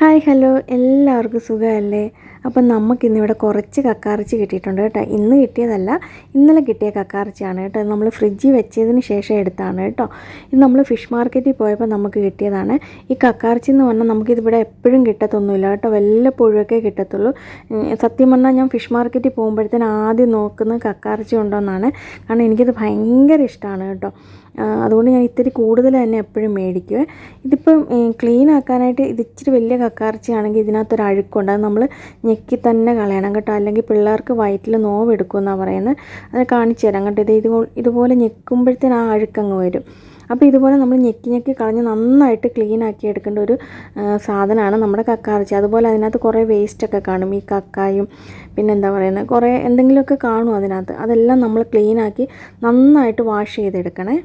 Hi hello എല്ലാവർക്കും സുഖമല്ലേ? അപ്പം നമുക്കിന്നിവിടെ കുറച്ച് കക്കാറച്ചി കിട്ടിയിട്ടുണ്ട് കേട്ടോ. ഇന്ന് കിട്ടിയതല്ല, ഇന്നലെ കിട്ടിയ കക്കാറച്ചിയാണ് കേട്ടോ. നമ്മൾ ഫ്രിഡ്ജിൽ വെച്ചതിന് ശേഷം എടുത്താണ് കേട്ടോ. ഇത് നമ്മൾ ഫിഷ് മാർക്കറ്റിൽ പോയപ്പോൾ നമുക്ക് കിട്ടിയതാണ്. ഈ കക്കാറച്ചി എന്ന് പറഞ്ഞാൽ നമുക്കിതിവിടെ എപ്പോഴും കിട്ടത്തൊന്നുമില്ല കേട്ടോ, വല്ലപ്പോഴൊക്കെ കിട്ടത്തുള്ളൂ. സത്യം പറഞ്ഞാൽ ഞാൻ ഫിഷ് മാർക്കറ്റിൽ പോകുമ്പോഴത്തേന് ആദ്യം നോക്കുന്നത് കക്കാറച്ചി ഉണ്ടോ എന്നാണ്. കാരണം എനിക്കിത് ഭയങ്കര ഇഷ്ടമാണ് കേട്ടോ. അതുകൊണ്ട് ഞാൻ ഇത്തിരി കൂടുതൽ തന്നെ എപ്പോഴും മേടിക്കുവേ. ഇതിപ്പം ക്ലീൻ ആക്കാനായിട്ട് ഇത് ഇച്ചിരി വലിയ കക്കാറച്ചിയാണെങ്കിൽ ഇതിനകത്തൊരു അഴുക്കുണ്ട്, അത് നമ്മൾ ഞെക്കി തന്നെ കളയണം കേട്ടോ, അല്ലെങ്കിൽ പിള്ളേർക്ക് വയറ്റിൽ നോവെടുക്കുമെന്നാണ് പറയുന്നത്. അത് കാണിച്ചു തരാം കേട്ടോ. ഇതുപോലെ ഞെക്കുമ്പോഴത്തേന് ആ അഴുക്കങ്ങ് വരും. അപ്പോൾ ഇതുപോലെ നമ്മൾ ഞെക്കി കളഞ്ഞ് നന്നായിട്ട് ക്ലീൻ ആക്കി എടുക്കേണ്ട ഒരു സാധനമാണ് നമ്മുടെ കക്കാറച്ചി. അതുപോലെ അതിനകത്ത് കുറേ വേസ്റ്റൊക്കെ കാണും, ഈ കക്കായും പിന്നെന്താ പറയുന്നത്, കുറേ എന്തെങ്കിലുമൊക്കെ കാണും അതിനകത്ത്. അതെല്ലാം നമ്മൾ ക്ലീനാക്കി നന്നായിട്ട് വാഷ് ചെയ്തെടുക്കണേ.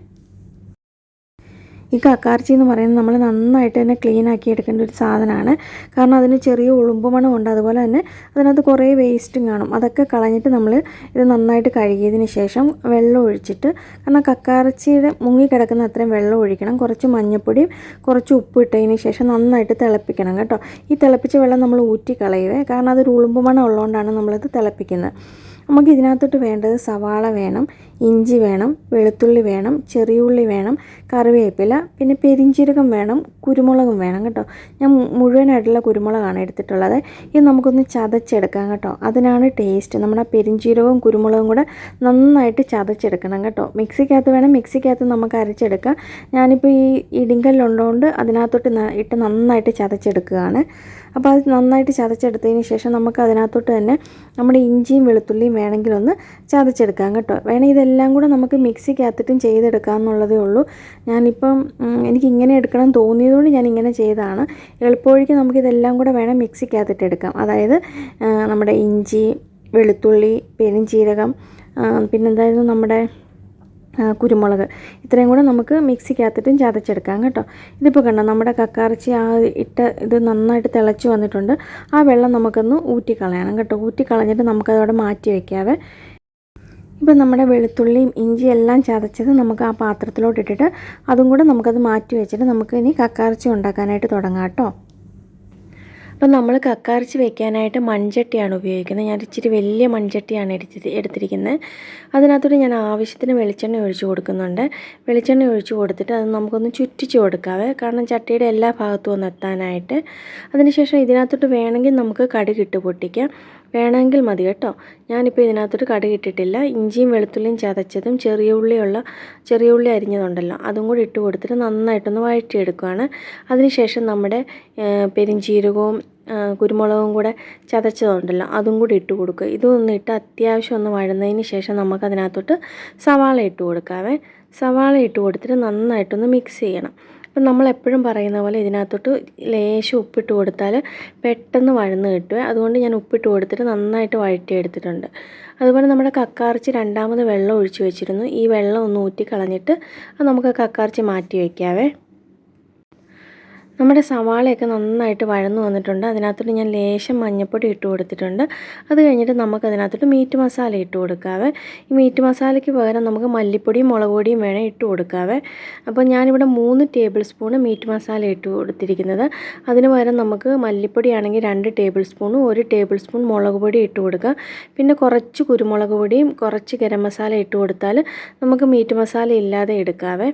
ഈ കക്കാറച്ചി എന്ന് പറയുന്നത് നമ്മൾ നന്നായിട്ട് തന്നെ ക്ലീൻ ആക്കി എടുക്കേണ്ട ഒരു സാധനമാണ്. കാരണം അതിന് ചെറിയ ഉളുമ്പ് മണമുണ്ട്, അതുപോലെ തന്നെ അതിനകത്ത് കുറേ വേസ്റ്റും കാണും. അതൊക്കെ കളഞ്ഞിട്ട് നമ്മൾ ഇത് നന്നായിട്ട് കഴുകിയതിന് ശേഷം വെള്ളം ഒഴിച്ചിട്ട്, കാരണം കക്കാറച്ചിയുടെ മുങ്ങിക്കിടക്കുന്ന അത്രയും വെള്ളം ഒഴിക്കണം. കുറച്ച് മഞ്ഞൾപ്പൊടിയും കുറച്ച് ഉപ്പ് ഇട്ടതിന് ശേഷം നന്നായിട്ട് തിളപ്പിക്കണം കേട്ടോ. ഈ തിളപ്പിച്ച വെള്ളം നമ്മൾ ഊറ്റി കളയുവേ, കാരണം അതൊരു ഉളുമ്പ് മണം ഉള്ളതുകൊണ്ടാണ് നമ്മളിത് തിളപ്പിക്കുന്നത്. നമുക്ക് ഇതിനകത്തോട്ട് വേണ്ടത് സവാള വേണം, ഇഞ്ചി വേണം, വെളുത്തുള്ളി വേണം, ചെറിയുള്ളി വേണം, കറിവേപ്പില, പിന്നെ പെരിഞ്ചീരകം വേണം, കുരുമുളകും വേണം കേട്ടോ. ഞാൻ മുഴുവനായിട്ടുള്ള കുരുമുളകാണ് എടുത്തിട്ടുള്ളത്. ഇത് നമുക്കൊന്ന് ചതച്ചെടുക്കാം കേട്ടോ, അതിനാണ് ടേസ്റ്റ്. നമ്മുടെ പെരിഞ്ചീരകവും കുരുമുളകും കൂടെ നന്നായിട്ട് ചതച്ചെടുക്കണം കേട്ടോ. മിക്സിക്കകത്ത് വേണം, മിക്സിക്കകത്ത് നമുക്ക് അരച്ചെടുക്കാം. ഞാനിപ്പോൾ ഈ ഇടിങ്കല്ലുള്ളതുകൊണ്ട് അതിനകത്തോട്ട് ഇട്ട് നന്നായിട്ട് ചതച്ചെടുക്കുകയാണ്. അപ്പോൾ അത് നന്നായിട്ട് ചതച്ചെടുത്തതിന് ശേഷം നമുക്ക് അതിനകത്തോട്ട് തന്നെ നമ്മുടെ ഇഞ്ചിയും വെളുത്തുള്ളിയും വേണമെങ്കിലൊന്ന് ചതച്ചെടുക്കാം കേട്ടോ. വേണമെങ്കിൽ ഇതെല്ലാം കൂടെ നമുക്ക് മിക്സിക്കകത്തിട്ടും ചെയ്തെടുക്കാം എന്നുള്ളതേ ഉള്ളൂ. ഞാനിപ്പം എനിക്കിങ്ങനെ എടുക്കണം തോന്നിയതുകൊണ്ട് ഞാനിങ്ങനെ ചെയ്തതാണ്. എളുപ്പവഴിക്ക് നമുക്കിതെല്ലാം കൂടെ വേണം മിക്സിക്കകത്തിട്ട് എടുക്കാം. അതായത് നമ്മുടെ ഇഞ്ചി, വെളുത്തുള്ളി, പെരുംജീരകം, പിന്നെന്തായിരുന്നു നമ്മുടെ കുരുമുളക്, ഇത്രയും കൂടെ നമുക്ക് മിക്സിക്കകത്തിട്ടും ചതച്ചെടുക്കാം കേട്ടോ. ഇതിപ്പോൾ കണ്ടോ, നമ്മുടെ കക്കാറച്ചി ഇത് നന്നായിട്ട് തിളച്ച് വന്നിട്ടുണ്ട്. ആ വെള്ളം നമുക്കൊന്ന് ഊറ്റിക്കളയണം കേട്ടോ. ഊറ്റിക്കളഞ്ഞിട്ട് നമുക്കതവിടെ മാറ്റി വയ്ക്കാവേ. ഇപ്പം നമ്മുടെ വെളുത്തുള്ളിയും ഇഞ്ചിയും എല്ലാം ചതച്ചത് നമുക്ക് ആ പാത്രത്തിലോട്ട് ഇട്ടിട്ട് അതും കൂടെ നമുക്കത് മാറ്റി വെച്ചിട്ട് നമുക്ക് ഇനി കക്കാറച്ചി ഉണ്ടാക്കാനായിട്ട് തുടങ്ങാം കേട്ടോ. അപ്പം നമ്മൾ കക്കാറച്ചി വെക്കാനായിട്ട് മൺചട്ടിയാണ് ഉപയോഗിക്കുന്നത്. ഞാൻ ഇച്ചിരി വലിയ മൺചട്ടിയാണ് എടുത്തിരിക്കുന്നത്. അതിനകത്തോട്ട് ഞാൻ ആവശ്യത്തിന് വെളിച്ചെണ്ണ ഒഴിച്ച് കൊടുക്കുന്നുണ്ട്. വെളിച്ചെണ്ണ ഒഴിച്ച് കൊടുത്തിട്ട് അത് നമുക്കൊന്ന് ചുറ്റിച്ച് കൊടുക്കാവേ, കാരണം ചട്ടിയുടെ എല്ലാ ഭാഗത്തും ഒന്ന് എത്താനായിട്ട്. അതിനുശേഷം ഇതിനകത്തോട്ട് വേണമെങ്കിൽ നമുക്ക് കടുക് ഇട്ട് പൊട്ടിക്കാം, വേണമെങ്കിൽ മതി കേട്ടോ. ഞാനിപ്പോൾ ഇതിനകത്തോട്ട് കടുക് ഇട്ടിട്ടില്ല. ഇഞ്ചിയും വെളുത്തുള്ളിയും ചതച്ചതും ചെറിയ ഉള്ളി അരിഞ്ഞതുണ്ടല്ലോ, അതും കൂടി ഇട്ട് കൊടുത്തിട്ട് നന്നായിട്ടൊന്ന് വഴറ്റിയെടുക്കുകയാണ്. അതിനുശേഷം നമ്മുടെ പെരിഞ്ചീരകവും കുരുമുളകും കൂടെ ചതച്ചതുണ്ടല്ലോ, അതും കൂടി ഇട്ട് കൊടുക്കുക. ഇതൊന്ന് ഇട്ട് അത്യാവശ്യം ഒന്ന് വഴന്നതിന് ശേഷം നമുക്കതിനകത്തോട്ട് സവാള ഇട്ട് കൊടുക്കാവേ. സവാള ഇട്ട് കൊടുത്തിട്ട് നന്നായിട്ടൊന്ന് മിക്സ് ചെയ്യണം. അപ്പം നമ്മളെപ്പോഴും പറയുന്ന പോലെ ഇതിനകത്തോട്ട് ലേശം ഉപ്പിട്ട് കൊടുത്താൽ പെട്ടെന്ന് വഴന്ന് കിട്ടുക. അതുകൊണ്ട് ഞാൻ ഉപ്പിട്ട് കൊടുത്തിട്ട് നന്നായിട്ട് വഴറ്റിയെടുത്തിട്ടുണ്ട്. അതുപോലെ നമ്മുടെ കക്കാറച്ചി രണ്ടാമത് വെള്ളം ഒഴിച്ച് വെച്ചിരുന്നു. ഈ വെള്ളം ഒന്ന് ഊറ്റി കളഞ്ഞിട്ട് നമുക്ക് കക്കാറച്ചി മാറ്റി വയ്ക്കാവേ. നമ്മുടെ സവാളയൊക്കെ നന്നായിട്ട് വഴന്നു വന്നിട്ടുണ്ട്. അതിനകത്തോട്ട് ഞാൻ ലേശം മഞ്ഞൾപ്പൊടി ഇട്ട് കൊടുത്തിട്ടുണ്ട്. അത് കഴിഞ്ഞിട്ട് നമുക്കതിനകത്തോട്ട് മീറ്റ് മസാല ഇട്ട് കൊടുക്കാവേ. ഈ മീറ്റ് മസാലയ്ക്ക് പകരം നമുക്ക് മല്ലിപ്പൊടിയും മുളക് പൊടിയും വേണം ഇട്ട് കൊടുക്കാവേ. അപ്പോൾ ഞാനിവിടെ 3 ടേബിൾ സ്പൂൺ മീറ്റ് മസാല ഇട്ട് കൊടുത്തിരിക്കുന്നത്. അതിന് പകരം നമുക്ക് മല്ലിപ്പൊടിയാണെങ്കിൽ 2 ടേബിൾ സ്പൂണും 1 ടേബിൾ സ്പൂൺ മുളക് പൊടി ഇട്ട് കൊടുക്കുക. പിന്നെ കുറച്ച് കുരുമുളക് പൊടിയും കുറച്ച് ഗരം മസാല ഇട്ട് കൊടുത്താൽ നമുക്ക് മീറ്റ് മസാല ഇല്ലാതെ എടുക്കാവേ.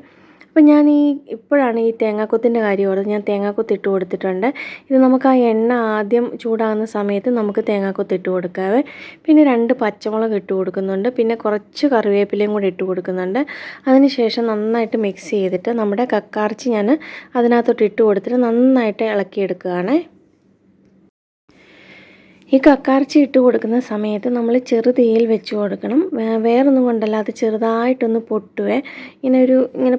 അപ്പോൾ ഞാൻ ഇപ്പോഴാണ് ഈ തേങ്ങാക്കൊത്തിൻ്റെ കാര്യം ഓർത്തത്. ഞാൻ തേങ്ങാക്കൊത്ത് ഇട്ട് കൊടുത്തിട്ടുണ്ട്. ഇത് നമുക്ക് ആ എണ്ണ ആദ്യം ചൂടാകുന്ന സമയത്ത് നമുക്ക് തേങ്ങാക്കൊത്ത് ഇട്ട് കൊടുക്കാവേ. പിന്നെ 2 പച്ചമുളക് ഇട്ട് കൊടുക്കുന്നുണ്ട്. പിന്നെ കുറച്ച് കറിവേപ്പിലയും കൂടി ഇട്ട് കൊടുക്കുന്നുണ്ട്. അതിനുശേഷം നന്നായിട്ട് മിക്സ് ചെയ്തിട്ട് നമ്മുടെ കക്കാറച്ചി ഞാൻ അതിനകത്തോട്ട് ഇട്ട് കൊടുത്തിട്ട് നന്നായിട്ട് ഇളക്കിയെടുക്കുകയാണ്. ഈ കക്കാറച്ചി ഇട്ട് കൊടുക്കുന്ന സമയത്ത് നമ്മൾ ചെറു തീയിൽ വെച്ച് കൊടുക്കണം. വേറൊന്നും കൊണ്ടല്ല, അത് ചെറുതായിട്ടൊന്ന് പൊട്ടുവേ. ഇങ്ങനെ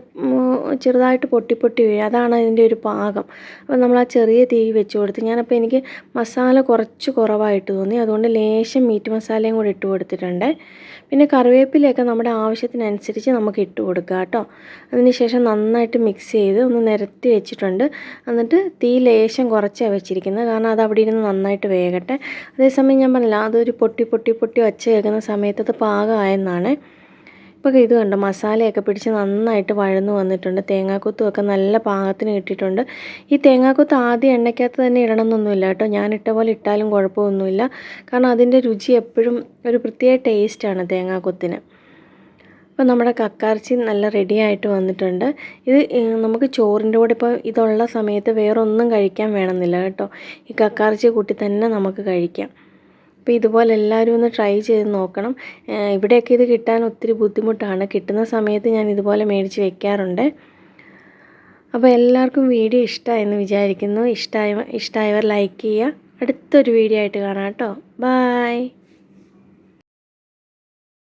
ചെറുതായിട്ട് പൊട്ടി വീഴും. അതാണ് അതിൻ്റെ ഒരു പാകം. അപ്പോൾ നമ്മൾ ആ ചെറിയ തീ വെച്ച് കൊടുത്ത്, ഞാനപ്പോൾ എനിക്ക് മസാല കുറച്ച് കുറവായിട്ട് തോന്നി, അതുകൊണ്ട് ലേശം മീറ്റ് മസാലയും കൂടി ഇട്ട് കൊടുത്തിട്ടുണ്ട്. പിന്നെ കറിവേപ്പിലയൊക്കെ നമ്മുടെ ആവശ്യത്തിനനുസരിച്ച് നമുക്ക് ഇട്ട് കൊടുക്കുക കേട്ടോ. അതിനുശേഷം നന്നായിട്ട് മിക്സ് ചെയ്ത് ഒന്ന് നിരത്തി വെച്ചിട്ടുണ്ട്. എന്നിട്ട് തീ ലേശം കുറച്ചാണ് വെച്ചിരിക്കുന്നത്, കാരണം അത് അവിടെ ഇരുന്ന് നന്നായിട്ട് വേകട്ടെ. അതേസമയം ഞാൻ പറഞ്ഞില്ല, അതൊരു പൊട്ടി ഒച്ച കേൾക്കുന്ന സമയത്ത് അത് പാകമായെന്നാണ്. അപ്പോൾ ഇത് കണ്ടോ, മസാലയൊക്കെ പിടിച്ച് നന്നായിട്ട് വഴന്നു വന്നിട്ടുണ്ട്. തേങ്ങാക്കൊത്തുമൊക്കെ നല്ല പാകത്തിന് കിട്ടിയിട്ടുണ്ട്. ഈ തേങ്ങാക്കൊത്ത് ആദ്യം എണ്ണയ്ക്കകത്ത് തന്നെ ഇടണമെന്നൊന്നുമില്ല കേട്ടോ. ഞാനിട്ട പോലെ ഇട്ടാലും കുഴപ്പമൊന്നുമില്ല. കാരണം അതിൻ്റെ രുചി എപ്പോഴും ഒരു പ്രത്യേക ടേസ്റ്റാണ് തേങ്ങാക്കൊത്തിന്. അപ്പോൾ നമ്മുടെ കക്കയിറച്ചി നല്ല റെഡിയായിട്ട് വന്നിട്ടുണ്ട്. ഇത് നമുക്ക് ചോറിൻ്റെ കൂടെ ഇപ്പോൾ ഇതുള്ള സമയത്ത് വേറൊന്നും കഴിക്കാൻ വേണമെന്നില്ല കേട്ടോ. ഈ കക്കയിറച്ചി കൂട്ടി തന്നെ നമുക്ക് കഴിക്കാം. അപ്പോൾ ഇതുപോലെ എല്ലാവരും ഒന്ന് ട്രൈ ചെയ്ത് നോക്കണം. ഇവിടെയൊക്കെ ഇത് കിട്ടാൻ ഒത്തിരി ബുദ്ധിമുട്ടാണ്. കിട്ടുന്ന സമയത്ത് ഞാൻ ഇതുപോലെ മേടിച്ച് വെക്കാറുണ്ട്. അപ്പോൾ എല്ലാവർക്കും വീഡിയോ ഇഷ്ടമായെന്ന് വിചാരിക്കുന്നു. ഇഷ്ടമായവർ ലൈക്ക് ചെയ്യുക. അടുത്തൊരു വീഡിയോ ആയിട്ട് കാണാം കേട്ടോ. ബൈ.